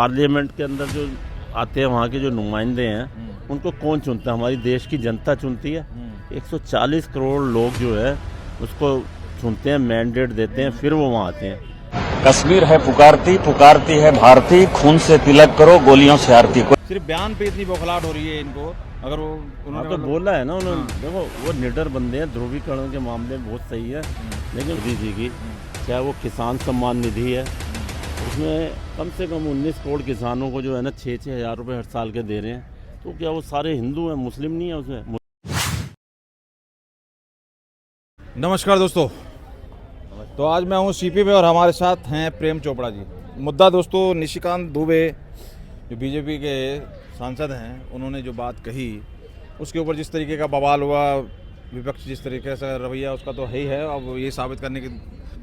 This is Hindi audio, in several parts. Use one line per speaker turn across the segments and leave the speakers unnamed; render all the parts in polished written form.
पार्लियामेंट के अंदर जो आते हैं वहाँ के जो नुमाइंदे हैं उनको कौन चुनता है? हमारी देश की जनता चुनती है। 140 करोड़ लोग जो है उसको चुनते हैं, मैंडेट देते हैं, फिर वो वहाँ आते हैं।
कश्मीर है पुकारती पुकारती है भारती, खून से तिलक करो गोलियों से आरती को।
सिर्फ बयान पे इतनी बौखलाहट हो रही है इनको। अगर वो उन्होंने
तो बोला है ना उन्होंने, देखो वो निडर बंदे हैं, ध्रुवीकरण के मामले में बहुत सही है। लेकिन मोदी जी की चाहे वो किसान सम्मान निधि है, उसमें कम से कम 19 करोड़ किसानों को जो है ना 6-6 हज़ार रुपये हर साल के दे रहे हैं। तो क्या वो सारे हिंदू हैं, मुस्लिम नहीं है उसमें?
नमस्कार दोस्तों, तो आज मैं हूँ सीपी में और हमारे साथ हैं प्रेम चोपड़ा जी। मुद्दा दोस्तों निशिकांत दुबे जो बीजेपी के सांसद हैं, उन्होंने जो बात कही उसके ऊपर जिस तरीके का बवाल हुआ, विपक्ष जिस तरीके से रवैया उसका तो है ही है। अब ये साबित करने की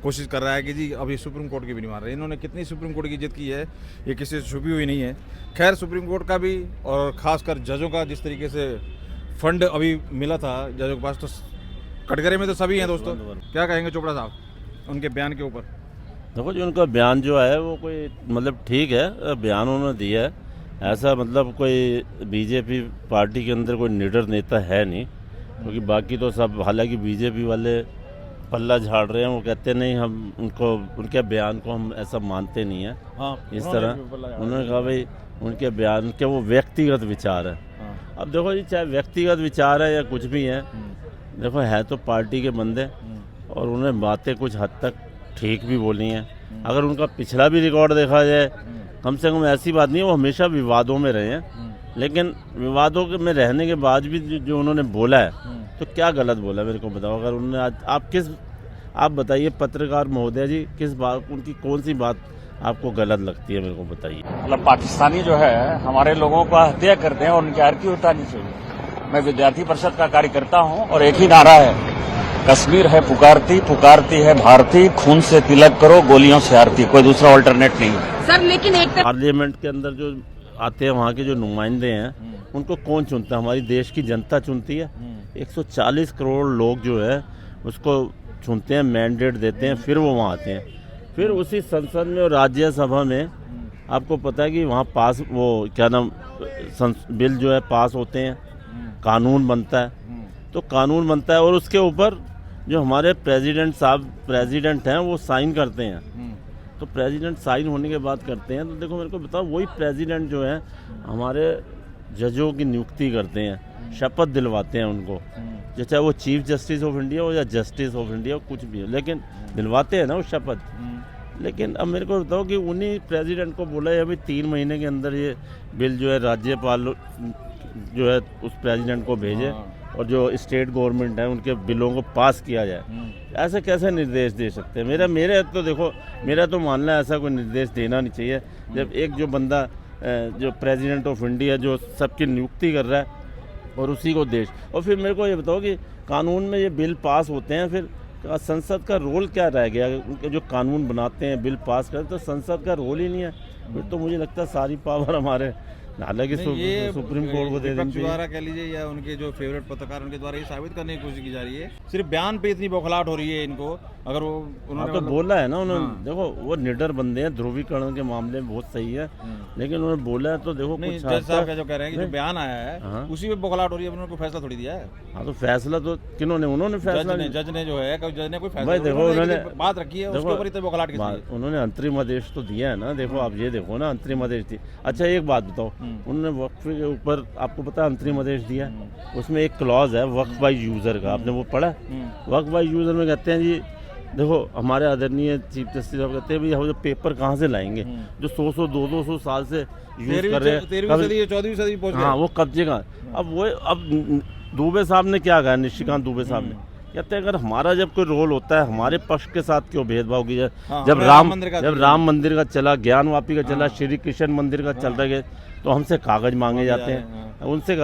कोशिश कर रहा है कि जी अभी सुप्रीम कोर्ट की भी नहीं मान रहे। इन्होंने कितनी सुप्रीम कोर्ट की जिद की है ये किसी से छुपी हुई नहीं है। खैर सुप्रीम कोर्ट का भी और ख़ासकर जजों का जिस तरीके से फंड अभी मिला था जजों के पास, तो कटघरे में तो सभी हैं दोस्तों। क्या कहेंगे चोपड़ा साहब उनके बयान के ऊपर?
देखो जी, उनका बयान जो है वो कोई मतलब ठीक है, बयान उन्होंने दिया है। ऐसा मतलब कोई बीजेपी पार्टी के अंदर कोई निडर नेता है नहीं, क्योंकि बाकी तो सब, हालांकि बीजेपी वाले पल्ला झाड़ रहे हैं, वो कहते नहीं हम उनको, उनके बयान को हम ऐसा मानते नहीं है। इस तरह उन्होंने कहा भाई उनके बयान के वो व्यक्तिगत विचार है। अब देखो जी, चाहे व्यक्तिगत विचार है या कुछ भी है, देखो है तो पार्टी के बंदे, और उन्हें बातें कुछ हद तक ठीक भी बोली हैं। अगर उनका पिछला भी रिकॉर्ड देखा जाए, कम से कम ऐसी बात नहीं है वो हमेशा विवादों में रहे हैं, लेकिन विवादों में रहने के बाद भी जो उन्होंने बोला है, तो क्या गलत बोला मेरे को बताओ। अगर उन्होंने आज आप बताइए पत्रकार महोदय जी, किस बात, उनकी कौन सी बात आपको गलत लगती है, मेरे को बताइए।
मतलब पाकिस्तानी जो है हमारे लोगों का हत्या करते हैं और उनकी आरती उतारनी चाहिए। मैं विद्यार्थी परिषद का कार्यकर्ता हूं और एक ही नारा है, कश्मीर है पुकारती पुकारती है भारती, खून से तिलक करो गोलियों से आरती, कोई दूसरा ऑल्टरनेट नहीं है
सर। लेकिन एक
पार्लियामेंट के अंदर जो आते हैं वहाँ के जो नुमाइंदे हैं उनको कौन चुनता है? हमारी देश की जनता चुनती है। 140 करोड़ लोग जो है उसको चुनते हैं, मैंडेट देते हैं, फिर वो वहाँ आते हैं। फिर उसी संसद में और राज्यसभा में आपको पता है कि वहाँ पास वो क्या नाम बिल जो है पास होते हैं, कानून बनता है। तो कानून बनता है और उसके ऊपर जो हमारे प्रेसिडेंट हैं वो साइन करते हैं। तो प्रेसिडेंट साइन होने के बाद करते हैं, तो देखो मेरे को बताओ, वही प्रेसिडेंट जो है हमारे जजों की नियुक्ति करते हैं, शपथ दिलवाते हैं उनको, चाहे वो चीफ जस्टिस ऑफ इंडिया हो या जस्टिस ऑफ इंडिया हो, कुछ भी हो, लेकिन दिलवाते हैं ना वो शपथ। लेकिन अब मेरे को बताओ कि उन्हीं प्रेसिडेंट को बोला है अभी 3 महीने के अंदर ये बिल जो है राज्यपाल जो है उस प्रेसिडेंट को भेजे और जो स्टेट गवर्नमेंट है उनके बिलों को पास किया जाए। ऐसे कैसे निर्देश दे सकते हैं? मेरा तो मानना है ऐसा कोई निर्देश देना नहीं चाहिए। जब एक जो बंदा जो प्रेसिडेंट ऑफ इंडिया जो सबकी नियुक्ति कर रहा है और उसी को देश, और फिर मेरे को ये बताओ कि कानून में ये बिल पास होते हैं, फिर संसद का रोल क्या रह गया? उनके जो कानून बनाते हैं, बिल पास करते, तो संसद का रोल ही नहीं है। फिर तो मुझे लगता है सारी पावर हमारे, हालांकि सुप्रीम कोर्ट को दे देनी चाहिए।
द्वारा कह लीजिए या उनके जो फेवरेट पत्रकार उनके द्वारा ये साबित करने की कोशिश की जा रही है। सिर्फ बयान पे इतनी बौखलाहट हो रही है इनको। अगर वो उन्होंने
तो बोला है ना उन्होंने, देखो वो निडर बंदे हैं, ध्रुवीकरण के मामले में बहुत सही है, लेकिन उन्होंने बोला है तो देखो
नहीं,
कुछ
जज साहब जो कह रहे हैं कि जो बयान आया है उसी पे बौखलाहट हो रही है। उन्होंने कोई फैसला थोड़ी दिया है।
हाँ तो फैसला तो किन्होंने, उन्होंने फैसला,
जज ने जो है, जज ने कोई फैसला,
भाई देखो उन्होंने
बात रखी है, उसके ऊपर इतनी बौखलाहट किस लिए?
उन्होंने अंतरिम आदेश तो दिया है ना। देखो आप ये देखो ना, अंतरिम आदेश दिया। अच्छा एक बात बताओ, उन्होंने वक्फ के ऊपर आपको पता है अंतरिम आदेश दिया, उसमें एक क्लॉज है वक्फ बाय यूजर का, आपने वो पढ़ा? वक्फ बाय यूजर में कहते हैं जी, देखो हमारे आदरणीय चीफ जस्टिस साहब कहते हैं भाई हम जो पेपर कहाँ से लाएंगे जो 100-200 साल से यूज कर रहे हैं,
14वीं सदी पहुंच गए।
हाँ वो कब्जे का। अब दुबे साहब ने क्या कहा, निशिकांत दुबे साहब ने कहते हैं अगर हमारा जब कोई रोल होता है, हमारे पक्ष के साथ क्यों भेदभाव किया? जब राम मंदिर का चला, ज्ञानवापी का चला, श्री कृष्ण मंदिर का चल रहा है, तो हमसे कागज मांगे जाते हैं। उनसे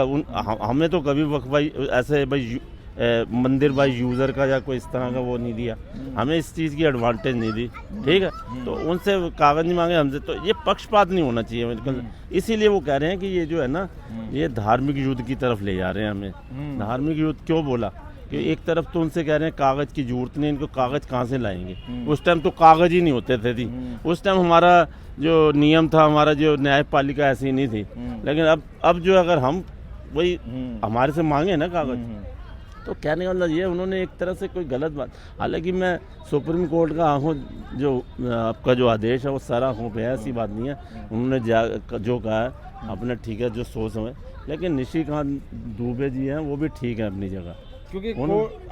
हमें तो कभी वक्फ भाई ऐसे भाई मंदिर बाय यूज़र का या कोई इस तरह का वो नहीं दिया, हमें इस चीज़ की एडवांटेज नहीं दी, ठीक है? तो उनसे कागज नहीं मांगे हमसे, तो ये पक्षपात नहीं होना चाहिए बिल्कुल। इसीलिए वो कह रहे हैं कि ये जो है ना, ये धार्मिक युद्ध की तरफ ले जा रहे हैं हमें। धार्मिक युद्ध क्यों बोला कि एक तरफ तो उनसे कह रहे हैं कागज़ की जरूरत नहीं, इनको कागज़ कहाँ से लाएंगे। उस टाइम तो कागज़ ही नहीं होते थे। उस टाइम हमारा जो नियम था, हमारा जो न्यायपालिका ऐसी नहीं थी। लेकिन अब जो अगर हम वही हमारे से मांगे ना कागज़, तो कहने का मतलब ये उन्होंने एक तरह से कोई गलत बात, हालांकि मैं सुप्रीम कोर्ट का आंखों जो आपका जो आदेश है वो सारा आंखों पे है, ऐसी बात नहीं है। उन्होंने जो कहा है अपने ठीक है, जो सोच समझ, लेकिन निशिकांत दुबे जी हैं वो भी ठीक है अपनी जगह,
क्योंकि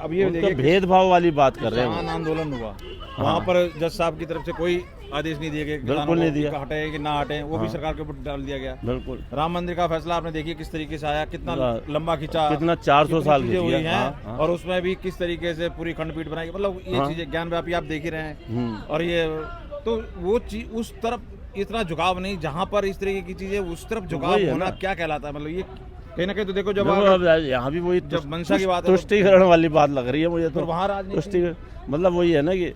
अब
ये
देखिए
भेदभाव वाली बात कर रहे
किसान
हैं।
आंदोलन हुआ, वहाँ पर जज साहब की तरफ से कोई आदेश नहीं दिए गए,
बिल्कुल नहीं दिया,
हटे कि ना हटे, वो भी सरकार के ऊपर डाल दिया गया।
बिल्कुल।
राम मंदिर का फैसला आपने देखिए किस तरीके से आया, कितना लंबा खींचा,
कितना 400 साल
चीजें हुई हैं,
हाँ।
और उसमें भी किस तरीके से पूरी खंडपीठ बनाई, मतलब ये चीजें ज्ञान व्यापी आप देख ही रहे हैं। और ये तो वो चीज उस तरफ इतना झुकाव नहीं, जहाँ पर इस तरीके की चीजें उस तरफ झुकाव होना क्या कहलाता है, मतलब ये कहीं ना कहीं तो देखो जब
यहाँ भी वही
जब मंशा की बात है
तुष्टिकरण वाली बात लग रही है मुझे तो
वहाँ राजनीति
मतलब वही है ना कि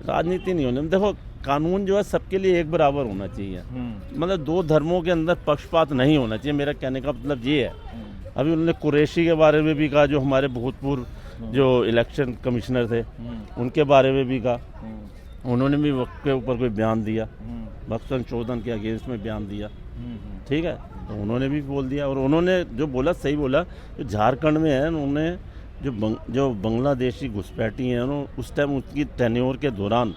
राजनीति नहीं होनी। देखो कानून जो है सबके लिए एक बराबर होना चाहिए, मतलब दो धर्मों के अंदर पक्षपात नहीं होना चाहिए, मेरा कहने का मतलब ये है। अभी उन्होंने कुरैशी के बारे में भी कहा, जो हमारे भूतपूर्व जो इलेक्शन कमिश्नर थे उनके बारे में भी कहा, उन्होंने भी वक्त के ऊपर कोई बयान दिया, वक्त संशोधन के अगेंस्ट में बयान दिया, ठीक है, तो उन्होंने भी बोल दिया। और उन्होंने जो बोला सही बोला, जो झारखंड में है उन्होंने जो बांग्लादेशी घुसपैठी हैं उन्होंने उस टाइम उनकी टेन्योर के दौरान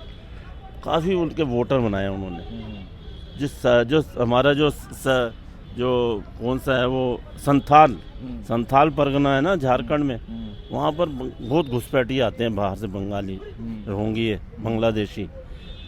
काफ़ी उनके वोटर बनाए उन्होंने। जो हमारा जो कौन सा है वो संथाल परगना है ना झारखंड में, वहाँ पर बहुत घुसपैठी आते हैं बाहर से, बंगाली, रोहिंग्या, बांग्लादेशी,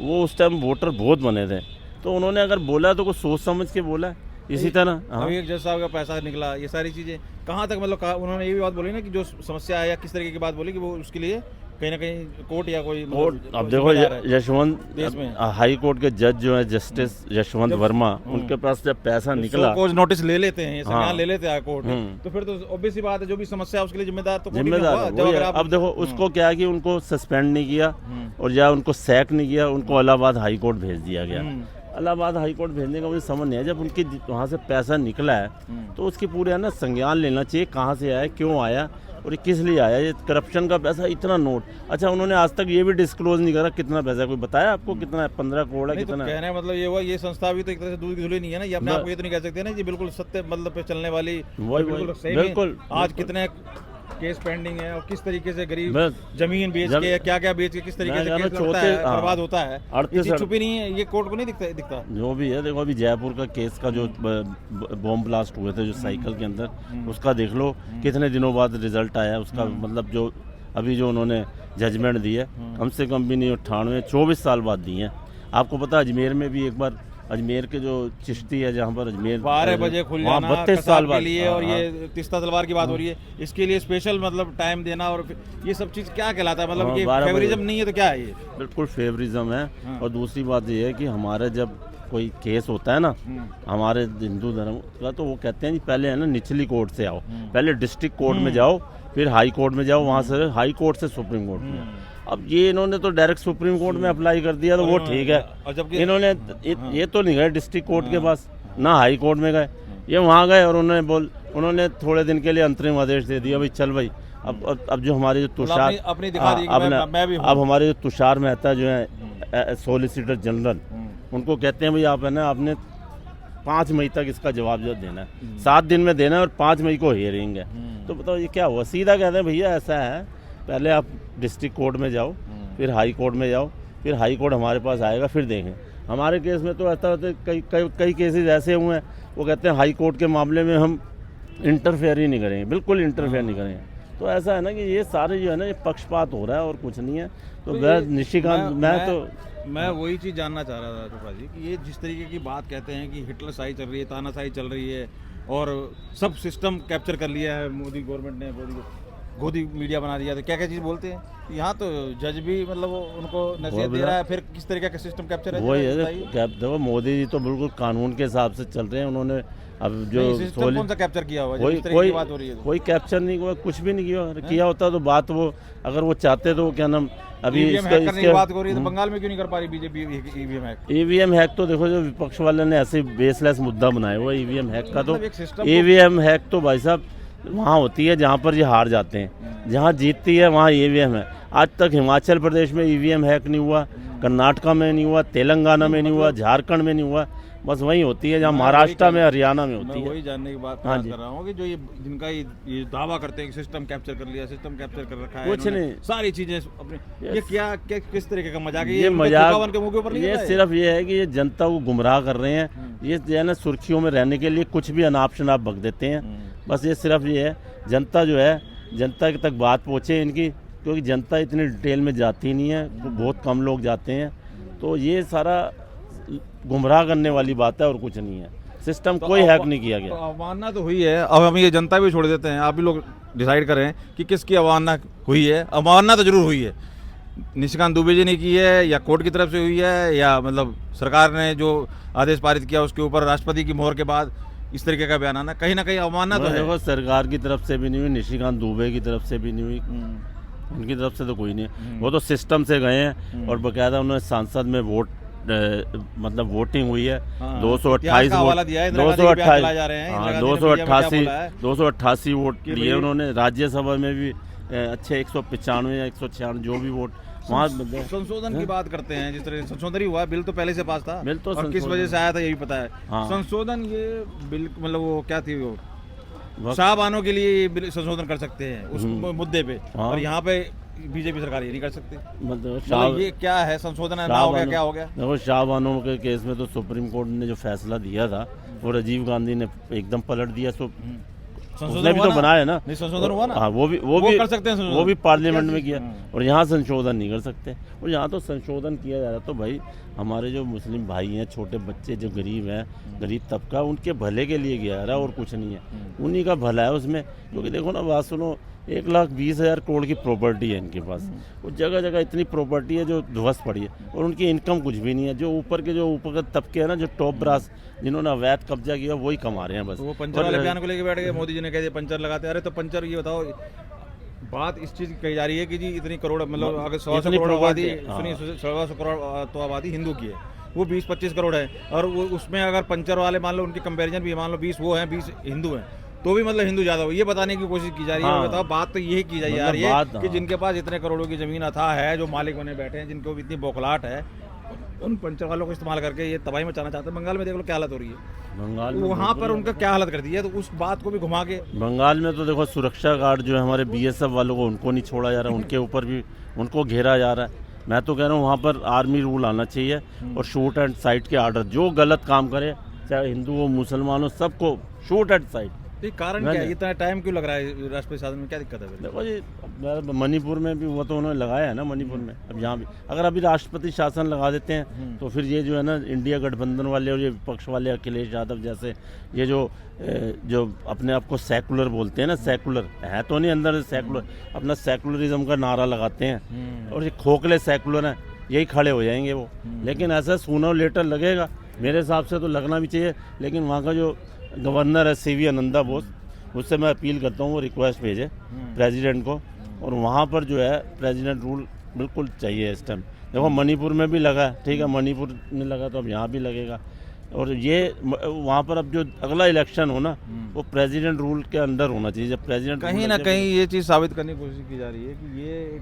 वो उस टाइम वोटर बहुत बने थे। तो उन्होंने अगर बोला तो कुछ सोच समझ के बोला। इसी तरह
अभी एक जज साहब का पैसा निकला, ये सारी चीजें कहाँ तक, मतलब उन्होंने ये भी बात बोली ना कि जो समस्या है या किस तरीके की बात बोली कि वो उसके लिए कहीं ना कहीं कोर्ट या कोई
कोर्ट। अब देखो यशवंत हाई कोर्ट के जज जो है जस्टिस यशवंत वर्मा, उनके पास जब पैसा निकला,
कोर्ट नोटिस ले लेते हैं, संज्ञान ले लेते हैं कोर्ट, तो फिर तो ऑब्वियस सी बात है जो भी समस्या है उसके लिए जिम्मेदार तो
अब देखो उसको क्या है कि उनको सस्पेंड नहीं किया और या उनको सैक नहीं किया, उनको इलाहाबाद हाई कोर्ट भेज दिया गया। इलाहाबाद हाई कोर्ट भेजने का मुझे समझ नहीं है, जब उनकी वहाँ से पैसा निकला है तो उसकी पूरे है ना संज्ञान लेना चाहिए, कहाँ से आया, क्यों आया और ये किस लिए आया। ये करप्शन का पैसा इतना नोट, अच्छा उन्होंने आज तक ये भी डिस्क्लोज नहीं करा कितना पैसा, कोई बताया आपको कितना है? 15 करोड़ है, कितना
कहना है मतलब ये हुआ, ये संस्था भी तो एक तरह से दूध की धुली नहीं है ना, ये अपने आप को ये तो नहीं कह सकते ना जी बिल्कुल सत्य मतलब पे चलने वाली, बिल्कुल। आज कितने केस पेंडिंग है और किस तरीके से गरीब जमीन बेच के क्या क्या बेच के किस तरीके से केस लगता है, बर्बाद होता है, ये चीज छुपी नहीं है, ये कोर्ट को नहीं दिखता
जो भी है। देखो अभी जयपुर का केस का जो बॉम्ब ब्लास्ट हुए थे जो साइकिल के अंदर, उसका देख लो कितने दिनों बाद रिजल्ट आया उसका, मतलब जो अभी जो उन्होंने जजमेंट दी है कम से कम भी नहीं 24 साल बाद दी है। आपको पता अजमेर में भी एक बार, अजमेर के जो चिश्ती है जहाँ पर अजमेर
12 बजे खुल जाना
32 साल बाद
लिए, और ये तीस्ता तलवार की बात हो रही है, इसके लिए स्पेशल मतलब टाइम देना, और ये सब चीज़ क्या कहलाता है, मतलब ये फेवरिज्म नहीं है तो क्या है ये?
बिल्कुल फेवरिज्म है। और दूसरी बात ये है कि हमारे जब कोई केस होता है ना हमारे हिंदू धर्म का, तो वो कहते हैं जी पहले है ना निचली कोर्ट से आओ, पहले डिस्ट्रिक्ट कोर्ट में जाओ, फिर हाई कोर्ट में जाओ, वहाँ से हाई कोर्ट से सुप्रीम कोर्ट में। अब ये इन्होंने तो डायरेक्ट सुप्रीम कोर्ट में अप्लाई कर दिया, तो वो ठीक है।
और जब
इन्होंने ये तो नहीं गए डिस्ट्रिक्ट कोर्ट के पास, ना हाई कोर्ट में गए, ये वहाँ गए और उन्होंने थोड़े दिन के लिए अंतरिम आदेश दे दिया, भाई चल भाई अब जो हमारे जो तुषार अब हमारे जो तुषार मेहता जो है सॉलिसिटर जनरल, उनको कहते हैं भाई आप है ना आपने 5 मई तक इसका जवाब जो देना है, 7 दिन में देना है और 5 मई को हियरिंग है। तो बताओ ये क्या हुआ? सीधा कहते हैं भैया ऐसा है, पहले आप डिस्ट्रिक्ट कोर्ट में जाओ, फिर हाई कोर्ट में जाओ, फिर हाई कोर्ट हमारे पास आएगा, फिर देखें। हमारे केस में तो ऐसा होता है, कई केसेस ऐसे हुए हैं, वो कहते हैं हाई कोर्ट के मामले में हम इंटरफेयर ही नहीं करेंगे, बिल्कुल इंटरफेयर नहीं करेंगे। तो ऐसा है ना कि ये सारे जो है ना ये पक्षपात हो रहा है और कुछ नहीं है। तो निशिकांत
मैं वही चीज़ जानना चाह रहा था चोपड़ा जी कि ये जिस तरीके की बात कहते हैं कि हिटलर शाही चल रही है, तानाशाही चल रही है और सब सिस्टम कैप्चर कर लिया है मोदी गवर्नमेंट ने, गोदी मीडिया बना दिया, तो क्या क्या चीज़ बोलते हैं यहाँ, तो जज भी मतलब उनको नसीहत दे रहा है, फिर किस तरीके का सिस्टम कैप्चर है?
वही है, देखो मोदी जी तो बिल्कुल कानून के हिसाब से चल रहे हैं। उन्होंने अब जो
कौन सा कैप्चर किया हुआ,
कोई कैप्चर नहीं हुआ, कुछ भी नहीं किया होता तो बात वो अगर वो चाहते तो क्या नाम अभी
इसके बात हो रही है, तो बंगाल में क्यों नहीं कर पा रही बीजेपी
ईवीएम हैक? तो देखो जो विपक्ष वाले ने ऐसे बेसलेस मुद्दा बनाया हुआ ईवीएम हैक का, तो ईवीएम हैक तो भाई साहब वहाँ होती है जहाँ पर ये हार जाते हैं, जहाँ जीतती है वहाँ ईवीएम है। आज तक हिमाचल प्रदेश में ईवीएम हैक नहीं हुआ, कर्नाटका में नहीं हुआ, तेलंगाना में नहीं हुआ, झारखंड में नहीं हुआ, बस वहीं होती है जहाँ महाराष्ट्र में, हरियाणा में होती
मैं
है।
वही जानने की बात
हाँ
बात
जी।
कर रहा हूँ कि जो ये जिनका ये दावा करते हैं कि सिस्टम कैप्चर कर लिया, सिस्टम कैप्चर कर रखा है,
कुछ
इन्होंने
नहीं।
सारी चीजें अपने ये क्या किस तरीके का मजाक है
ये
उनके
मजाक,
थूकावन के मुंह के ऊपर नहीं
ये
गिरा है?
सिर्फ ये है कि ये जनता को गुमराह कर रहे हैं। ये जो है ना सुर्खियों में रहने के लिए कुछ भी अनाप शनाप बक देते हैं। बस ये सिर्फ ये है, जनता जो है, जनता तक बात पहुँचे इनकी, क्योंकि जनता इतनी डिटेल में जाती नहीं है, तो बहुत कम लोग जाते हैं। तो ये सारा गुमराह करने वाली बात है और कुछ नहीं है। सिस्टम कोई हैक नहीं किया
तो
गया।
अवमानना तो हुई है, अब हम ये जनता भी छोड़ देते हैं, आप भी लोग डिसाइड करें कि किसकी अवमानना हुई है। अवमानना तो जरूर हुई है, निशिकांत दुबे जी ने की है या कोर्ट की तरफ से हुई है या मतलब सरकार ने जो आदेश पारित किया उसके ऊपर राष्ट्रपति की मोहर के बाद इस तरीके का बयान आना, कहीं ना कहीं अवमानना तो है।
देखो, सरकार की तरफ से भी नहीं हुई, निशिकांत दुबे की तरफ से भी नहीं हुई, उनकी तरफ से तो कोई नहीं है। वो तो सिस्टम से गए हैं और बकायदा उन्होंने सांसद में वोट मतलब वोटिंग हुई है।
हाँ,
228
इतिहास का हवाला
वोट,
दिया है, इंदिरा गांधी के बयान चलाए जा रहे हैं,
हाँ,
इंदिरा गांधी ने मीडिया में क्या बोला है?
288 वोट
कि
लिए
भाई-
उन्होंने। राज्यसभा में भी अच्छे 195 या 196 जो भी वोट वहाँ मतलब
संशोधन की बात करते हैं, जिस तरह से संशोधन ही हुआ, बिल तो पहले से पास था,
बिल तो
और किस
संशोधन-
वजह से आया था यही पता है।
हाँ।
संशोधन ये बिल मतलब वो क्या थी, वो
वक्त-
शाहबानों के लिए बिल संशोधन कर सकते हैं उस मुद्दे पे,
हाँ।
और यहाँ पे बीजेपी सरकार ये नहीं कर सकती।
मतलब
मतलब ये क्या है, संशोधन है ना हो गया, क्या हो गया?
देखो, शाहबानो के केस में तो सुप्रीम कोर्ट ने जो फैसला दिया था वो राजीव गांधी ने एकदम पलट दिया। सो उसने भी
हुआ
तो
ना?
बनाया ना।
नहीं, संशोधन हुआ ना?
हाँ, वो भी
कर सकते हैं संशोधन।
वो भी पार्लियामेंट में
क्या
किया।
चीज़?
और यहाँ संशोधन नहीं कर सकते। और यहाँ तो संशोधन किया जा रहा, तो भाई हमारे जो मुस्लिम भाई हैं, छोटे बच्चे जो गरीब हैं, गरीब तबका, उनके भले के लिए किया जा रहा है और कुछ नहीं है। उन्हीं का भला है उसमें। क्योंकि देखो ना, बात सुनो, 1,20,000 करोड़ की प्रॉपर्टी है इनके पास। वो जगह जगह इतनी प्रॉपर्टी है जो ध्वस्त पड़ी है, और उनकी इनकम कुछ भी नहीं है। जो ऊपर के तबके हैं ना, जो टॉप ब्रास, जिन्होंने अवैध कब्जा किया, वही कमा रहे हैं बस।
तो वो पंचर वाले बयान को लेके बैठ गए, मोदी जी ने कह दिया पंचर लगाते। अरे तो पंचर, ये बताओ, बात इस चीज की कही जा रही है कि जी इतनी करोड़, मतलब अगर 100
इतनी
करोड़ आबादी,
property, हाँ।
सुनिए, 100 करोड़ तो आबादी हिंदू की है, वो 20-25 करोड़ है, और वो उसमें अगर पंचर वाले मान लो, उनकी कंपैरिजन भी मान लो 20 वो हैं, 20 हिंदू हैं, तो भी मतलब हिंदू ज्यादा हो, ये बताने की कोशिश की जा रही है।
हाँ।
बताओ, बात तो यही की जा
मतलब
रही है
बात,
कि
हाँ।
जिनके पास इतने करोड़ों की जमीन अथाह है, जो मालिक बने बैठे हैं, जिनको भी इतनी बौखलाहट है, उन पंचर वालों को इस्तेमाल करके ये तबाही मचाना चाहते हैं। बंगाल में देख लो क्या हालत हो रही है,
बंगाल में
वहाँ पर उनका क्या हालत कर दी है, तो उस बात को भी घुमा के
बंगाल में तो देखो, सुरक्षा गार्ड जो है हमारे बीएसएफ वालों को, उनको नहीं छोड़ा जा रहा, उनके ऊपर भी उनको घेरा जा रहा है। मैं तो कह रहा हूँ वहाँ पर आर्मी रूल आना चाहिए और शूट एंड साइट के आर्डर, जो गलत काम करे, चाहे हिंदू हो मुसलमान हो, सबको शूट एंड साइट।
ये कारण क्या है, इतना टाइम क्यों लग रहा है राष्ट्रपति शासन में, क्या दिक्कत है फिर?
देखो जी, मणिपुर में भी वो तो उन्होंने लगाया है ना, मणिपुर में। अब यहाँ भी अगर अभी राष्ट्रपति शासन लगा देते हैं तो फिर ये जो है ना, इंडिया गठबंधन वाले और ये विपक्ष वाले, अखिलेश यादव जैसे, ये जो अपने आप को सेकुलर बोलते हैं ना, सेकुलर है तो नहीं, अंदर सेकुलर, अपना सेकुलरिज्म का नारा लगाते हैं, और ये खोखले सेकुलर हैं, यही खड़े हो जाएंगे वो। लेकिन ऐसा सूनर लेटर लगेगा, मेरे हिसाब से तो लगना भी चाहिए। लेकिन वहाँ का जो गवर्नर है सीवी आनंदा बोस, उससे मैं अपील करता हूँ वो रिक्वेस्ट भेजे प्रेसिडेंट को, और वहाँ पर जो है प्रेसिडेंट रूल बिल्कुल चाहिए इस टाइम। देखो, मणिपुर में भी लगा है, ठीक है, मणिपुर में लगा तो अब यहाँ भी लगेगा। और ये वहाँ पर अब जो अगला इलेक्शन हो ना, वो प्रेसिडेंट रूल के अंडर होना चाहिए। जब प्रेसिडेंट
कहीं ना कहीं ये चीज़ साबित करने की कोशिश की जा रही है कि ये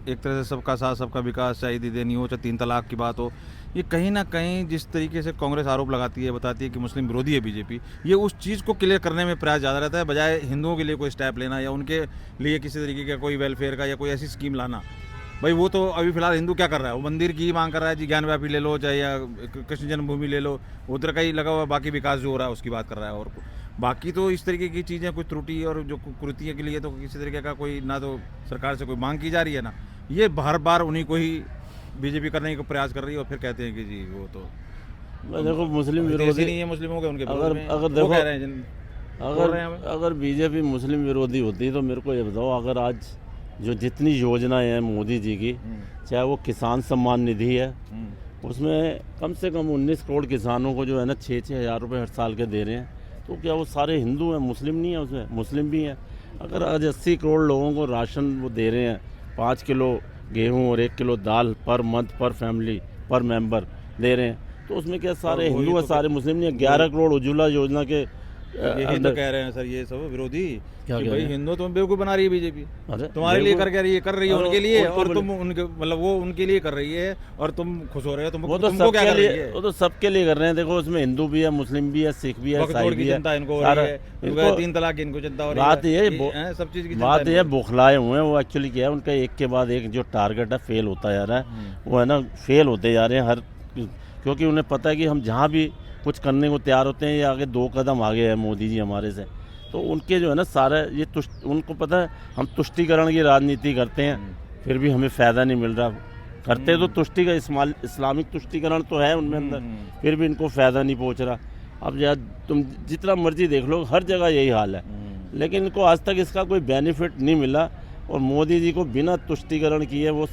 एक तरह से सबका साथ सबका विकास, चाहे ईद देनी हो, चाहे 3 तलाक की बात हो, ये कहीं ना कहीं जिस तरीके से कांग्रेस आरोप लगाती है, बताती है कि मुस्लिम विरोधी है बीजेपी, ये उस चीज़ को क्लियर करने में प्रयास ज़्यादा रहता है, बजाय हिंदुओं के लिए कोई स्टेप लेना या उनके लिए किसी तरीके का कोई वेलफेयर का या कोई ऐसी स्कीम लाना। भाई वो तो अभी फिलहाल हिंदू क्या कर रहा है, वो मंदिर की ही मांग कर रहा है जी, ज्ञानव्यापी ले लो, चाहे या कृष्ण जन्मभूमि ले लो, उधर का ही लगा हुआ, बाकी विकास जो हो रहा है उसकी बात कर रहा है। और बाकी तो इस तरीके की चीज़ें, कोई त्रुटि और जो कुरीतियों के लिए तो किसी तरीके का कोई ना तो सरकार से कोई मांग की जा रही है ना, ये बार बार उन्हीं को ही बीजेपी करने का प्रयास कर रही है, और फिर कहते हैं कि जी वो तो
देखो मुस्लिम
विरोधी
विरोधी
नहीं है मुस्लिमों के, उनके
अगर
विरोध में
अगर
वो
देखो,
कह रहे हैं बोल रहे हैं हमें।
अगर बीजेपी मुस्लिम विरोधी होती तो मेरे को ये बताओ, अगर आज जो जितनी योजनाएं हैं मोदी जी की, चाहे वो किसान सम्मान निधि है, उसमें कम से कम 19 करोड़ किसानों को जो है ना 6-6 हज़ार रुपये हर साल के दे रहे हैं, तो क्या वो सारे हिंदू हैं, मुस्लिम नहीं है उसमें? मुस्लिम भी हैं। अगर आज 80 करोड़ लोगों को राशन वो दे रहे हैं, 5 किलो गेहूं और 1 किलो दाल पर मंथ, पर फैमिली, पर मेंबर दे रहे हैं, तो उसमें क्या सारे
वही
हिंदू हैं,
तो
सारे मुस्लिम नहीं है? 11 करोड़ उज्ज्वला योजना के
यही तो कह रहे हैं सर ये सब विरोधी
क्या
कि
कह
भाई
रहे हैं?
हिंदू तुम बेवकूफ बना रही है बीजेपी,
अरे
तुम्हारे लिए
बिल्कुल।
कर रही है
और
उनके लिए,
उनको
और
बोले-
तुम उनके मतलब वो उनके लिए कर रही है और तुम खुश हो रहे हो,
वो तो
तुमको क्या
सबके
कर रही
लिए,
है?
वो तो सबके लिए कर रहे हैं। देखो उसमें हिंदू भी है, मुस्लिम भी है, सिख भी है,
वक्त
ईसाई
जोड़ की
भी है,
चिंता इनको हो
सारा
रही है,
इनको
3 तलाक की इनको चिंता हो रही
बात ये
कि- हैं, सब चीज की चिंता
बात
इनको
ये
हो रही है।
बौखलाए हुए हैं। वो एक्चुअली क्या है, उनका एक के बाद एक जो टारगेट है फेल होता जा रहा है। वो है ना फेल होते जा रहे हैं हर, क्योंकि उन्हें पता है कि हम जहाँ भी कुछ करने को तैयार होते हैं, ये आगे 2 कदम आगे है मोदी जी हमारे से। तो उनके जो है ना सारा ये उनको पता है हम तुष्टीकरण की राजनीति करते हैं, फिर भी हमें फ़ायदा नहीं मिल रहा। करते तो तुष्टि का इस्लामिक तुष्टीकरण तो है उनमें अंदर, फिर भी इनको फ़ायदा नहीं पहुंच रहा। अब यार तुम जितना मर्जी देख लो, हर जगह यही हाल है, लेकिन इनको आज तक इसका कोई बेनिफिट नहीं मिला। और मोदी जी को बिना तुष्टीकरण किए वो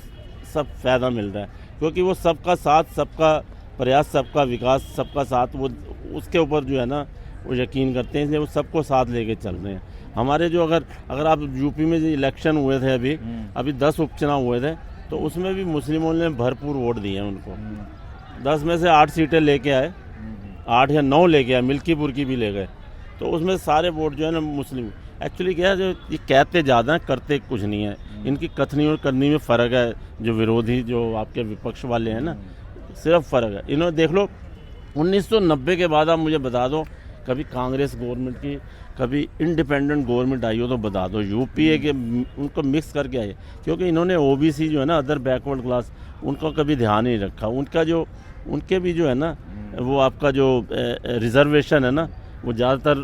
सब फ़ायदा मिल रहा है, क्योंकि वो सबका साथ, सबका प्रयास, सबका विकास, सबका साथ, वो उसके ऊपर जो है ना वो यकीन करते हैं, इसलिए वो सबको साथ लेके चल रहे हैं। हमारे जो अगर आप यूपी में जो इलेक्शन हुए थे अभी 10 उपचुनाव हुए थे, तो उसमें भी मुस्लिमों ने भरपूर वोट दिए हैं उनको। 10 में से 8 सीटें लेके आए, 8 या 9 लेके आए, मिल्कीपुर की भी ले गए। तो उसमें सारे वोट जो है ना मुस्लिम। एक्चुअली क्या है, जो ये कहते ज़्यादा हैं, करते कुछ नहीं है। इनकी कथनी और करनी में फ़र्क है। जो विरोधी, जो आपके विपक्ष वाले हैं ना, सिर्फ फ़र्क है। इन्होंने देख लो 1990 के बाद आप मुझे बता दो कभी कांग्रेस गवर्नमेंट की, कभी इंडिपेंडेंट गवर्नमेंट आई हो तो बता दो। यूपीए के उनको मिक्स करके आई, क्योंकि इन्होंने ओबीसी जो है ना, अदर बैकवर्ड क्लास, उनका कभी ध्यान नहीं रखा। उनके भी जो है ना, वो आपका जो रिजर्वेशन है ना, वो ज़्यादातर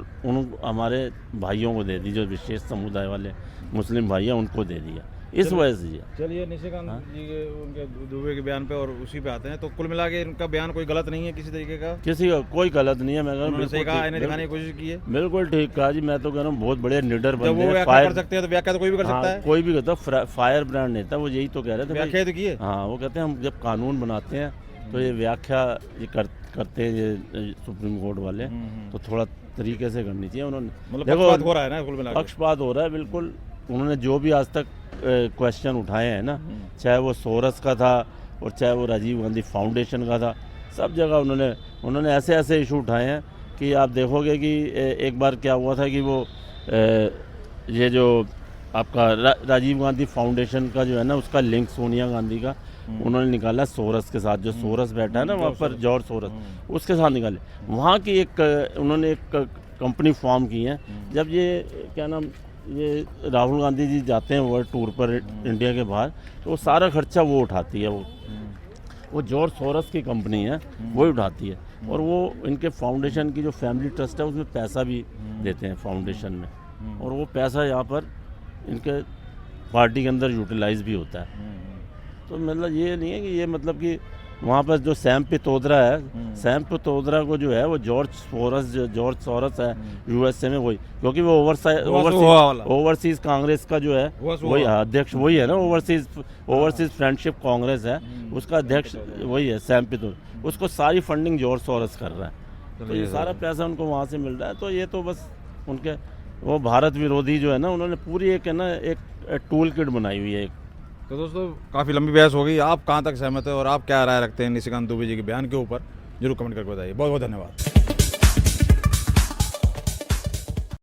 हमारे भाइयों को दे दी, जो विशेष समुदाय वाले मुस्लिम भाई हैं उनको दे दिया, इस वजह से जी।
चलिए निशिकांत जी के उनके दुबे के बयान पे और उसी पे आते हैं। तो कुल मिला के इनका बयान कोई गलत नहीं है किसी तरीके का?
किसी का कोई गलत नहीं है। मैं कह रहा हूँ
उन्होंने सही
बिल्कुल
कहा,
ठीक-
इन्हें दिखाने की कोशिश की है।
बिल्कुल ठीक कहा जी। मैं तो कह रहा हूँ बहुत बड़े निडर
जब
बंदे
वो
हैं।
व्याख्या कर सकते हैं तो व्याख्या तो कोई भी कर सकता है।
कोई भी कहता, फायर ब्रांड नेता, वो यही तो कह रहे थे भाई।
व्याख्या तो की है।
हाँ, वो कहते हैं हम जब कानून बनाते हैं तो ये व्याख्या ये करते हैं ये सुप्रीम कोर्ट वाले, तो थोड़ा तरीके से करनी चाहिए उन्होंने।
मतलब
देखो,
पक्षपात हो रहा है ना कुल मिला के।
पक्षपात हो रहा है बिल्कुल। उन्होंने जो भी आज तक क्वेश्चन उठाए हैं ना, चाहे वो सोरस का था और चाहे वो राजीव गांधी फाउंडेशन का था, सब जगह उन्होंने ऐसे ऐसे इशू उठाए हैं कि आप देखोगे कि एक बार क्या हुआ था कि वो ये जो आपका राजीव गांधी फाउंडेशन का जो है ना, उसका लिंक सोनिया गांधी का उन्होंने निकाला सोरस के साथ। जो सोरस बैठा है ना वहाँ पर, जॉर्ज सोरस, उसके साथ निकाले। वहाँ की उन्होंने एक कंपनी फॉर्म की है। जब ये क्या नाम, ये राहुल गांधी जी जाते हैं वर्ल्ड टूर पर इंडिया के बाहर, तो वो सारा खर्चा वो उठाती है। वो जॉर्ज सोरस की कंपनी है, वही उठाती है। और वो इनके फाउंडेशन की जो फैमिली ट्रस्ट है उसमें पैसा भी देते हैं फाउंडेशन में, और वो पैसा यहाँ पर इनके पार्टी के अंदर यूटिलाइज भी होता है। तो मतलब ये नहीं है कि ये मतलब कि वहाँ पर जो सैम पित्रोदा है, सैम पित्रोदा को जो है वो जॉर्ज सोरस है यूएसए में, वही, क्योंकि वो ओवरसीज कांग्रेस का जो है वही अध्यक्ष, वही है ना, ओवरसीज फ्रेंडशिप कांग्रेस है, उसका अध्यक्ष वही है सैम पित्रोदा। उसको सारी फंडिंग जॉर्ज सोरस कर रहा है। तो ये सारा पैसा उनको वहाँ से मिल रहा है। तो ये तो बस उनके वो भारत विरोधी जो है ना, उन्होंने पूरी एक है ना एक टूल किट बनाई हुई है एक।
तो दोस्तों काफ़ी लंबी बहस हो गई। आप कहाँ तक सहमत है और आप क्या राय रखते हैं निशिकांत दुबे जी के बयान के ऊपर, जरूर कमेंट करके बताइए। बहुत बहुत धन्यवाद।